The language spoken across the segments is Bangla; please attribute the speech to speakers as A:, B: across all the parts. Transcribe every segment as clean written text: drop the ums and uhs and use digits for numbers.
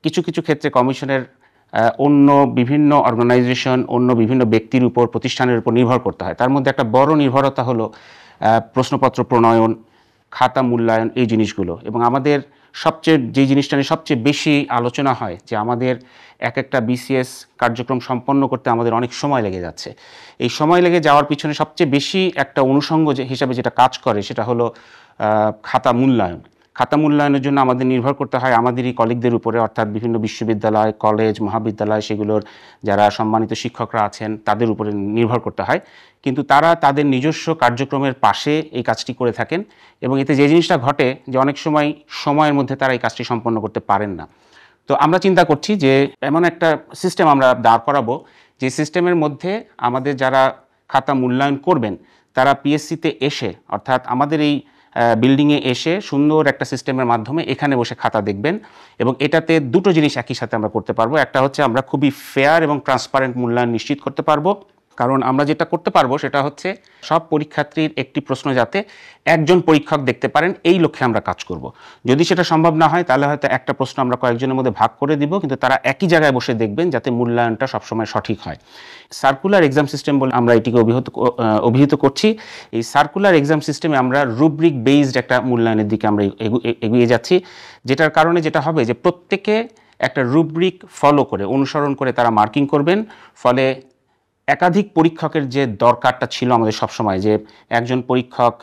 A: কিছু কিছু ক্ষেত্রে কমিশনের অন্য বিভিন্ন অর্গানাইজেশন, অন্য বিভিন্ন ব্যক্তির উপর, প্রতিষ্ঠানের উপর নির্ভর করতে হয়। তার মধ্যে একটা বড় নির্ভরতা হলো প্রশ্নপত্র প্রণয়ন, খাতা মূল্যায়ন, এই জিনিসগুলো। এবং আমাদের সবচেয়ে যে জিনিসটা নিয়ে সবচেয়ে বেশি আলোচনা হয় যে আমাদের একটা বিসিএস কার্যক্রম সম্পন্ন করতে আমাদের অনেক সময় লেগে যাচ্ছে। এই সময় লেগে যাওয়ার পিছনে সবচেয়ে বেশি একটা অনুষঙ্গ হিসাবে যেটা কাজ করে সেটা হলো খাতা মূল্যায়ন। খাতা মূল্যায়নের জন্য আমাদের নির্ভর করতে হয় আমাদেরই কলিগদের উপরে, অর্থাৎ বিভিন্ন বিশ্ববিদ্যালয়, কলেজ, মহাবিদ্যালয়, সেগুলোর যারা সম্মানিত শিক্ষকরা আছেন তাদের উপরে নির্ভর করতে হয়। কিন্তু তারা তাদের নিজস্ব কার্যক্রমের পাশে এই কাজটি করে থাকেন এবং এতে যে জিনিসটা ঘটে যে অনেক সময় সময়ের মধ্যে তারা এই কাজটি সম্পন্ন করতে পারেন না। তো আমরা চিন্তা করছি যে এমন একটা সিস্টেম আমরা দাঁড় করাবো যে সিস্টেমের মধ্যে আমাদের যারা খাতা মূল্যায়ন করবেন তারা পিএসসিতে এসে, অর্থাৎ আমাদের এই বিল্ডিংয়ে এসে সুন্দর একটা সিস্টেমের মাধ্যমে এখানে বসে খাতা দেখবেন। এবং এটাতে দুটো জিনিস একই সাথে আমরা করতে পারবো। একটা হচ্ছে আমরা খুবই ফেয়ার এবং ট্রান্সপারেন্ট মূল্যায়ন নিশ্চিত করতে পারবো, কারণ আমরা যেটা করতে পারবো সেটা হচ্ছে সব পরীক্ষার্থীর একটি প্রশ্ন যাতে একজন পরীক্ষক দেখতে পারেন, এই লক্ষ্যে আমরা কাজ করব। যদি সেটা সম্ভব না হয় তাহলে হয়তো একটা প্রশ্ন আমরা কয়েকজনের মধ্যে ভাগ করে দিব, কিন্তু তারা একই জায়গায় বসে দেখবেন যাতে মূল্যায়নটা সবসময় সঠিক হয়। সার্কুলার এক্সাম সিস্টেম বলে আমরা এটিকে অভিহিত করছি। এই সার্কুলার এক্সাম সিস্টেমে আমরা রুব্রিক বেসড একটা মূল্যায়নের দিকে আমরা এগিয়ে যাচ্ছি, যেটার কারণে যেটা হবে যে প্রত্যেকে একটা রুব্রিক ফলো করে, অনুসরণ করে তারা মার্কিং করবেন। ফলে একাধিক পরীক্ষকের যে দরকারটা ছিল আমাদের সবসময়, যে একজন পরীক্ষক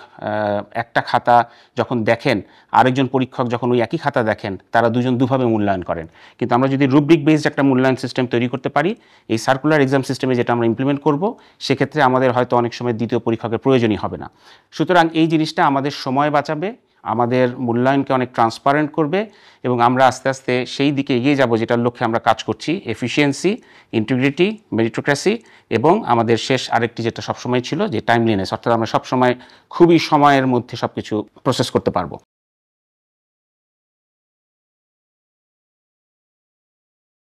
A: একটা খাতা যখন দেখেন, আরেকজন পরীক্ষক যখন ওই একই খাতা দেখেন, তারা দুজন দুভাবে মূল্যায়ন করেন। কিন্তু আমরা যদি রুব্রিক বেসড একটা মূল্যায়ন সিস্টেম তৈরি করতে পারি, এই সার্কুলার এক্সাম সিস্টেমে যেটা আমরা ইমপ্লিমেন্ট করব, সেক্ষেত্রে আমাদের হয়তো অনেক সময় দ্বিতীয় পরীক্ষকের প্রয়োজনই হবে না। সুতরাং এই জিনিসটা আমাদের সময় বাঁচাবে, আমাদের মূল্যায়নকে অনেক ট্রান্সপারেন্ট করবে এবং আমরা আস্তে আস্তে সেই দিকে এগিয়ে যাব যেটার লক্ষ্যে আমরা কাজ করছি, এফিসিয়েন্সি, ইন্টিগ্রিটি, মেরিটোক্রেসি এবং আমাদের শেষ আরেকটি যেটা সবসময় ছিল যে টাইমলিনেস, অর্থাৎ আমরা সবসময় খুবই সময়ের মধ্যে সব কিছু প্রসেস করতে পারবো।